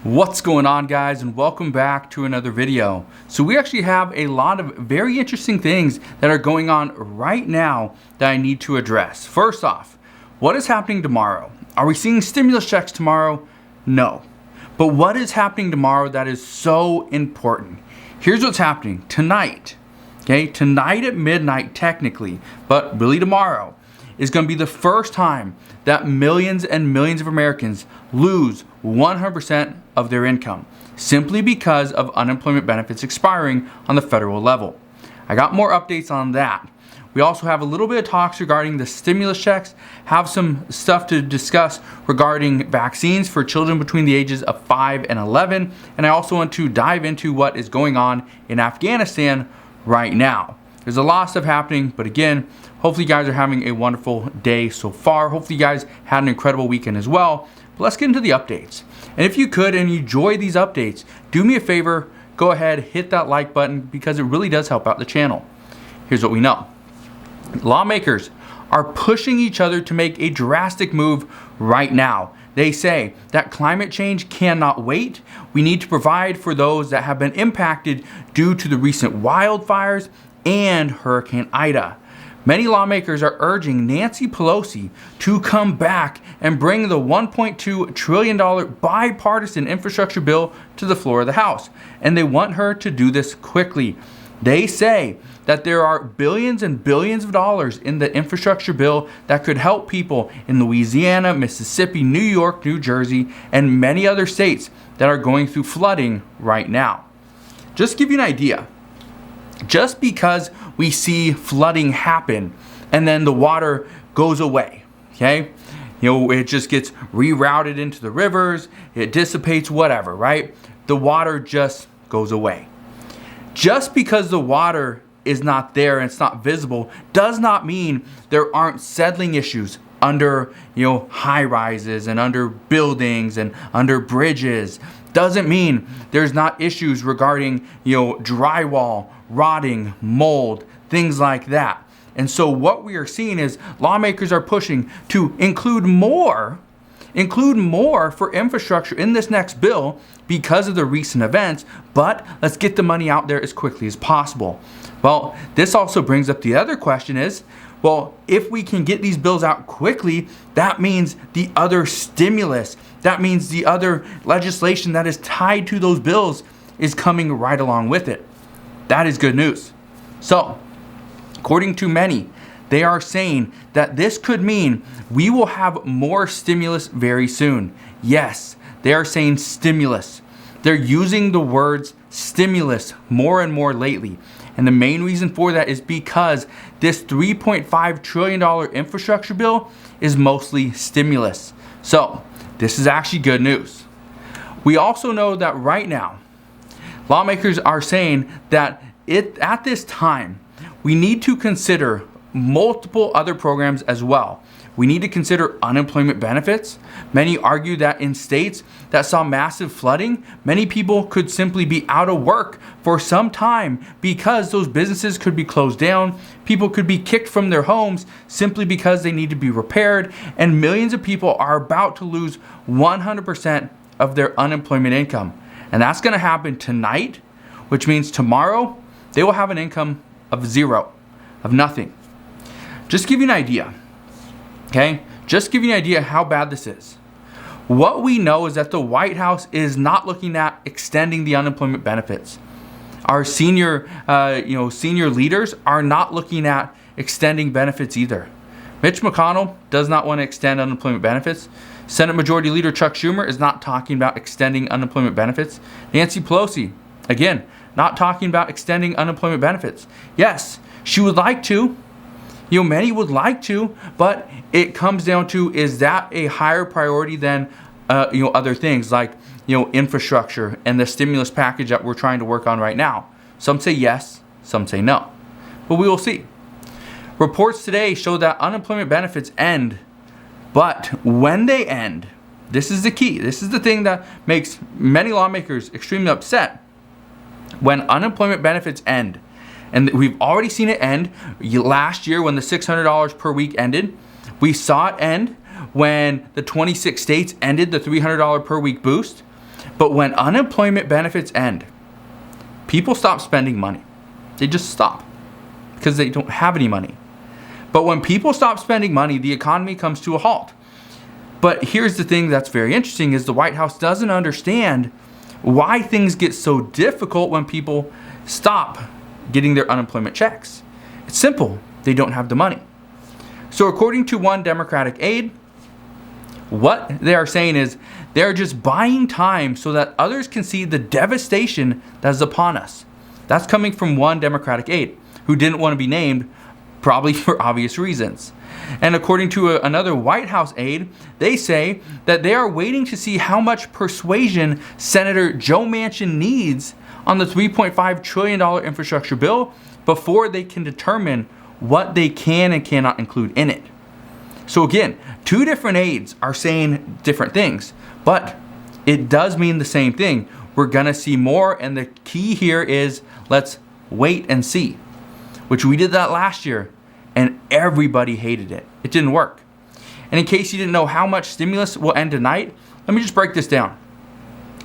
What's going on, guys, and welcome back to another video. So we actually have a lot of very interesting things that are going on right now that I need to address. First off, what is happening tomorrow? Are we seeing stimulus checks tomorrow? No. But what is happening tomorrow that is so important? Here's what's happening tonight. Okay, tonight at midnight technically, but really tomorrow is going to be the first time that millions and millions of Americans lose 100% of their income simply because of unemployment benefits expiring on the federal level. I got more updates on that. We also have a little bit of talks regarding the stimulus checks, have some stuff to discuss regarding vaccines for children between the ages of 5 and 11, and I also want to dive into what is going on in Afghanistan right now. There's a lot of stuff happening, but again, hopefully you guys are having a wonderful day so far. Hopefully you guys had an incredible weekend as well. But let's get into the updates. And if you could and you enjoy these updates, do me a favor, go ahead, hit that like button because it really does help out the channel. Here's what we know. Lawmakers are pushing each other to make a drastic move right now. They say that climate change cannot wait. We need to provide for those that have been impacted due to the recent wildfires and Hurricane Ida. Many lawmakers are urging Nancy Pelosi to come back and bring the $1.2 trillion bipartisan infrastructure bill to the floor of the House. And they want her to do this quickly. They say that there are billions and billions of dollars in the infrastructure bill that could help people in Louisiana, Mississippi, New York, New Jersey, and many other states that are going through flooding right now. Just to give you an idea, just because we see flooding happen and then the water goes away, okay? It just gets rerouted into the rivers, it dissipates, whatever, right? The water just goes away. Just because the water is not there and it's not visible does not mean there aren't settling issues under, high rises and under buildings and under bridges. Doesn't mean there's not issues regarding, drywall, rotting, mold, things like that. And so what we are seeing is lawmakers are pushing to include more for infrastructure in this next bill because of the recent events, but let's get the money out there as quickly as possible. Well, this also brings up the other question is, well, if we can get these bills out quickly, that means the other stimulus, that means the other legislation that is tied to those bills is coming right along with it. That is good news. So, according to many, they are saying that this could mean we will have more stimulus very soon. Yes, they are saying stimulus. They're using the words stimulus more and more lately. And the main reason for that is because this $3.5 trillion infrastructure bill is mostly stimulus. So, this is actually good news. We also know that right now, lawmakers are saying that at this time, we need to consider multiple other programs as well. We need to consider unemployment benefits. Many argue that in states that saw massive flooding, many people could simply be out of work for some time because those businesses could be closed down. People could be kicked from their homes simply because they need to be repaired. And millions of people are about to lose 100% of their unemployment income. And that's going to happen tonight, which means tomorrow they will have an income of zero, of nothing. Just to give you an idea, okay? Just to give you an idea how bad this is. What we know is that the White House is not looking at extending the unemployment benefits. Our senior leaders are not looking at extending benefits either. Mitch McConnell does not want to extend unemployment benefits. Senate Majority Leader Chuck Schumer is not talking about extending unemployment benefits. Nancy Pelosi, again, not talking about extending unemployment benefits. Yes, she would like to. Many would like to, but it comes down to, is that a higher priority than other things like infrastructure and the stimulus package that we're trying to work on right now? Some say yes, some say no, but we will see. Reports today show that unemployment benefits end, but when they end, this is the key. This is the thing that makes many lawmakers extremely upset. When unemployment benefits end, and we've already seen it end last year when the $600 per week ended. We saw it end when the 26 states ended the $300 per week boost. But when unemployment benefits end, people stop spending money. They just stop because they don't have any money. But when people stop spending money, the economy comes to a halt. But here's the thing that's very interesting is the White House doesn't understand why things get so difficult when people stop getting their unemployment checks. It's simple. They don't have the money. So according to one Democratic aide, what they are saying is they're just buying time so that others can see the devastation that is upon us. That's coming from one Democratic aide who didn't want to be named, probably for obvious reasons. And according to another White House aide, they say that they are waiting to see how much persuasion Senator Joe Manchin needs on the $3.5 trillion infrastructure bill before they can determine what they can and cannot include in it. So again, two different aides are saying different things, but it does mean the same thing. We're going to see more, and the key here is let's wait and see, which we did that last year, and everybody hated it. It didn't work. And in case you didn't know how much stimulus will end tonight, let me just break this down.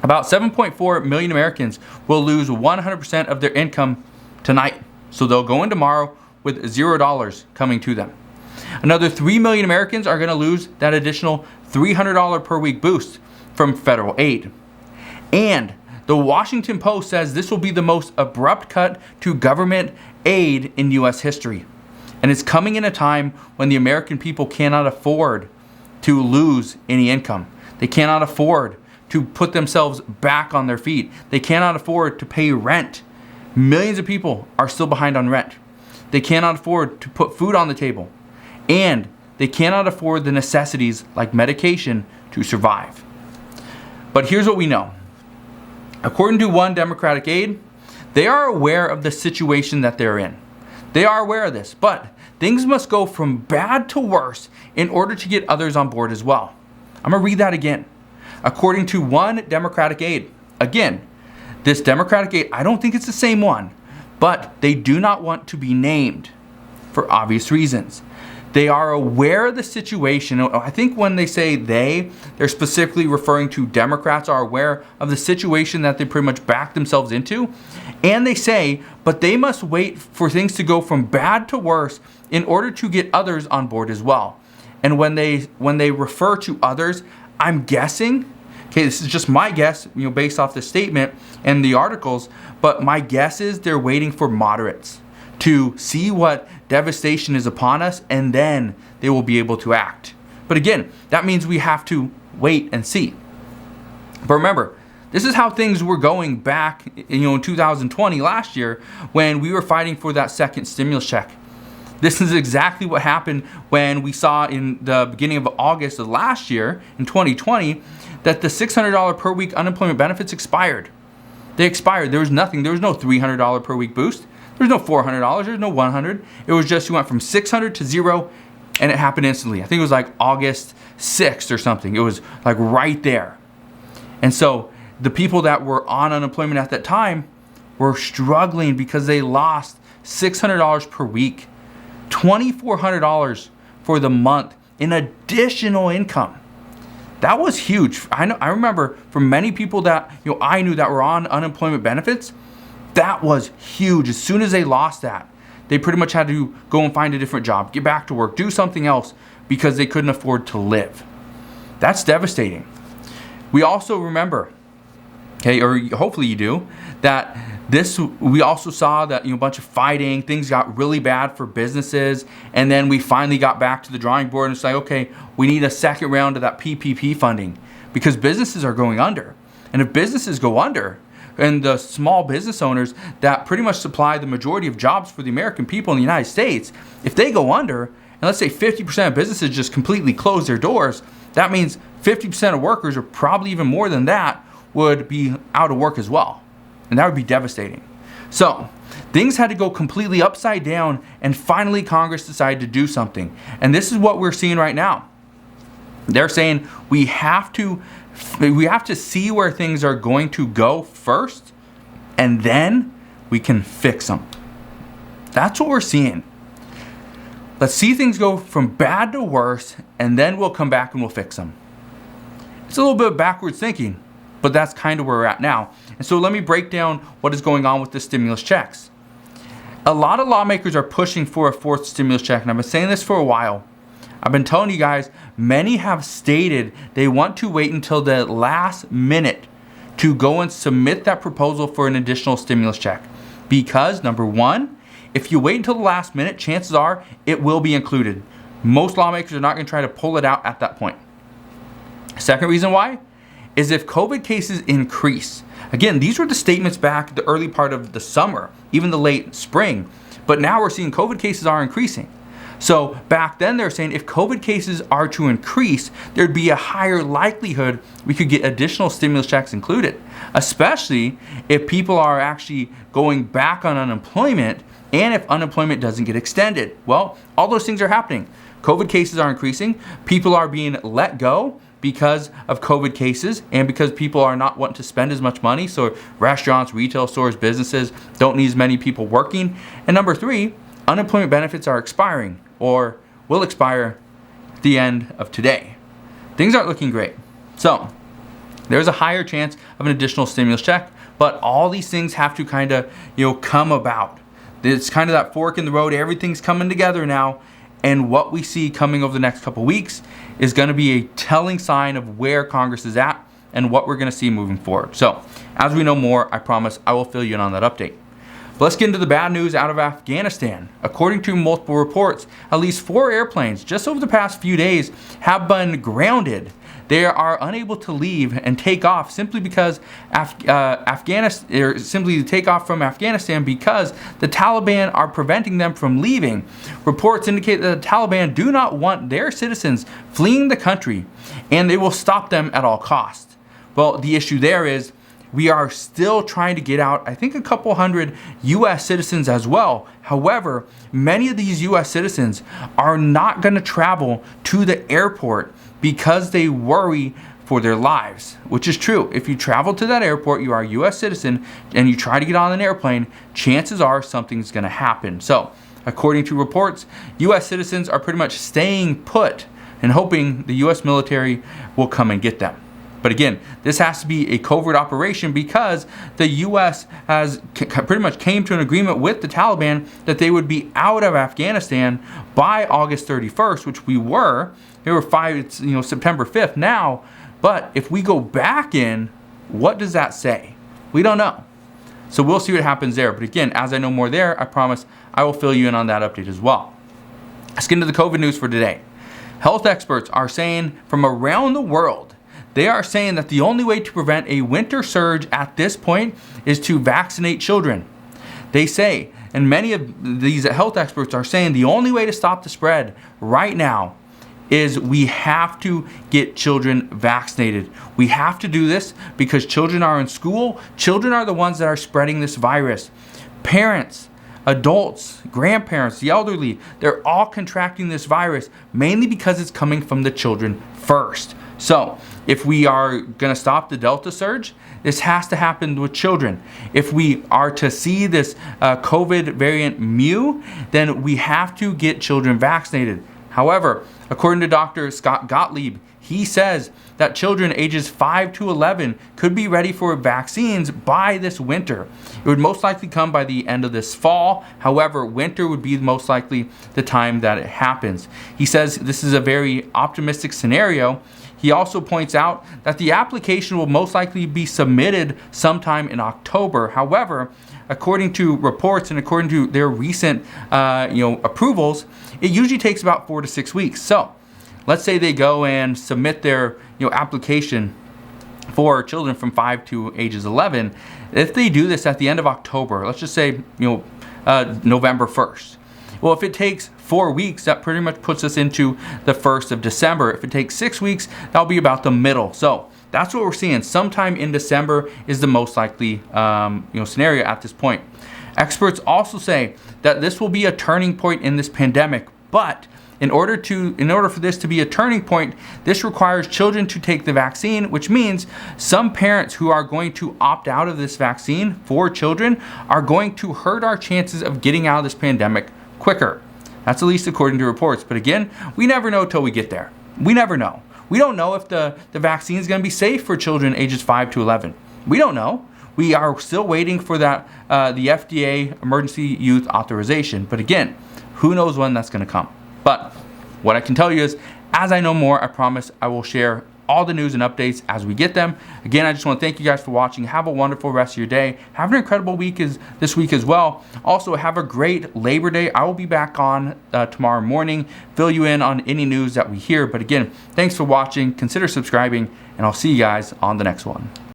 About 7.4 million Americans will lose 100% of their income tonight. So they'll go in tomorrow with $0 coming to them. Another 3 million Americans are going to lose that additional $300 per week boost from federal aid. And the Washington Post says this will be the most abrupt cut to government aid in U.S. history. And it's coming in a time when the American people cannot afford to lose any income. They cannot afford to put themselves back on their feet. They cannot afford to pay rent. Millions of people are still behind on rent. They cannot afford to put food on the table. And they cannot afford the necessities like medication to survive. But here's what we know. According to one Democratic aide, they are aware of the situation that they're in. They are aware of this, but things must go from bad to worse in order to get others on board as well. I'm going to read that again. According to one Democratic aide, again, this Democratic aide, I don't think it's the same one, but they do not want to be named for obvious reasons. They are aware of the situation. I think when they say they're specifically referring to Democrats are aware of the situation that they pretty much backed themselves into. And they say, but they must wait for things to go from bad to worse in order to get others on board as well. And when they refer to others, I'm guessing, okay, this is just my guess, based off the statement and the articles, but my guess is they're waiting for moderates to see what devastation is upon us, and then they will be able to act. But again, that means we have to wait and see. But remember, this is how things were going back, in 2020 last year when we were fighting for that second stimulus check. This is exactly what happened when we saw in the beginning of August of last year, in 2020, that the $600 per week unemployment benefits expired. They expired. There was nothing. There was no $300 per week boost. There was no $400. There was no $100. It was just you went from $600 to $0, and it happened instantly. I think it was like August 6th or something. It was like right there. And so the people that were on unemployment at that time were struggling because they lost $600 per week, $2,400 for the month in additional income. That was huge. I remember from many people that I knew that were on unemployment benefits, that was huge. As soon as they lost that, they pretty much had to go and find a different job, get back to work, do something else because they couldn't afford to live. That's devastating. We also remember, okay, or hopefully you do, that we also saw that a bunch of fighting, things got really bad for businesses, and then we finally got back to the drawing board and say, okay, we need a second round of that PPP funding because businesses are going under. And if businesses go under, and the small business owners that pretty much supply the majority of jobs for the American people in the United States, if they go under, and let's say 50% of businesses just completely close their doors, that means 50% of workers, or probably even more than that, would be out of work as well. And that would be devastating. So things had to go completely upside down, and finally Congress decided to do something. And this is what we're seeing right now. They're saying we have to see where things are going to go first, and then we can fix them. That's what we're seeing. Let's see things go from bad to worse, and then we'll come back and we'll fix them. It's a little bit of backwards thinking, but that's kind of where we're at now. And so let me break down what is going on with the stimulus checks. A lot of lawmakers are pushing for a fourth stimulus check, and I've been saying this for a while. I've been telling you guys, many have stated they want to wait until the last minute to go and submit that proposal for an additional stimulus check. Because, number one, if you wait until the last minute, chances are it will be included. Most lawmakers are not going to try to pull it out at that point. Second reason why is if COVID cases increase. Again, these were the statements back the early part of the summer, even the late spring. But now we're seeing COVID cases are increasing. So back then they're saying if COVID cases are to increase, there'd be a higher likelihood we could get additional stimulus checks included, especially if people are actually going back on unemployment and if unemployment doesn't get extended. Well, all those things are happening. COVID cases are increasing, people are being let go because of COVID cases and because people are not wanting to spend as much money. So restaurants, retail stores, businesses don't need as many people working. And number three, unemployment benefits are expiring or will expire at the end of today. Things aren't looking great. So there's a higher chance of an additional stimulus check, but all these things have to kind of, come about. It's kind of that fork in the road. Everything's coming together now. And what we see coming over the next couple weeks is going to be a telling sign of where Congress is at and what we're going to see moving forward. So as we know more, I promise I will fill you in on that update. But let's get into the bad news out of Afghanistan. According to multiple reports, at least 4 airplanes just over the past few days have been grounded. They are unable to leave and take off simply because simply take off from Afghanistan because the Taliban are preventing them from leaving. Reports indicate that the Taliban do not want their citizens fleeing the country, and they will stop them at all costs. Well, the issue there is we are still trying to get out, I think, a couple hundred U.S. citizens as well. However, many of these U.S. citizens are not going to travel to the airport because they worry for their lives, which is true. If you travel to that airport, you are a U.S. citizen, and you try to get on an airplane, chances are something's going to happen. So, according to reports, U.S. citizens are pretty much staying put and hoping the U.S. military will come and get them. But again, this has to be a covert operation because the U.S. has pretty much came to an agreement with the Taliban that they would be out of Afghanistan by August 31st, which we were. They were September 5th now. But if we go back in, what does that say? We don't know. So we'll see what happens there. But again, as I know more there, I promise I will fill you in on that update as well. Let's get into the COVID news for today. Health experts are saying from around the world, they are saying that the only way to prevent a winter surge at this point is to vaccinate children. They say, and many of these health experts are saying the only way to stop the spread right now is we have to get children vaccinated. We have to do this because children are in school. Children are the ones that are spreading this virus. Parents, adults, grandparents, the elderly, they're all contracting this virus mainly because it's coming from the children first. So if we are going to stop the Delta surge, this has to happen with children. If we are to see this COVID variant Mu, then we have to get children vaccinated. However, according to Dr. Scott Gottlieb, he says that children ages 5 to 11 could be ready for vaccines by this winter. It would most likely come by the end of this fall. However, winter would be most likely the time that it happens. He says this is a very optimistic scenario. He also points out that the application will most likely be submitted sometime in October. However, according to reports and according to their recent approvals, it usually takes about 4 to 6 weeks. So let's say they go and submit their application for children from 5 to ages 11. If they do this at the end of October, let's just say November 1st. Well, if it takes 4 weeks, that pretty much puts us into the 1st of December. If it takes 6 weeks, that'll be about the middle. So that's what we're seeing. Sometime in December is the most likely scenario at this point. Experts also say that this will be a turning point in this pandemic, but in order for this to be a turning point, this requires children to take the vaccine, which means some parents who are going to opt out of this vaccine for children are going to hurt our chances of getting out of this pandemic quicker. That's at least according to reports. But again, we never know till we get there. We never know. We don't know if the vaccine is going to be safe for children ages 5 to 11. We don't know. We are still waiting for that the FDA emergency use authorization. But again, who knows when that's going to come. But what I can tell you is, as I know more, I promise I will share all the news and updates as we get them. Again, I just want to thank you guys for watching. Have a wonderful rest of your day. Have an incredible week this week as well. Also, have a great Labor Day. I will be back on tomorrow morning, fill you in on any news that we hear. But again, thanks for watching. Consider subscribing, and I'll see you guys on the next one.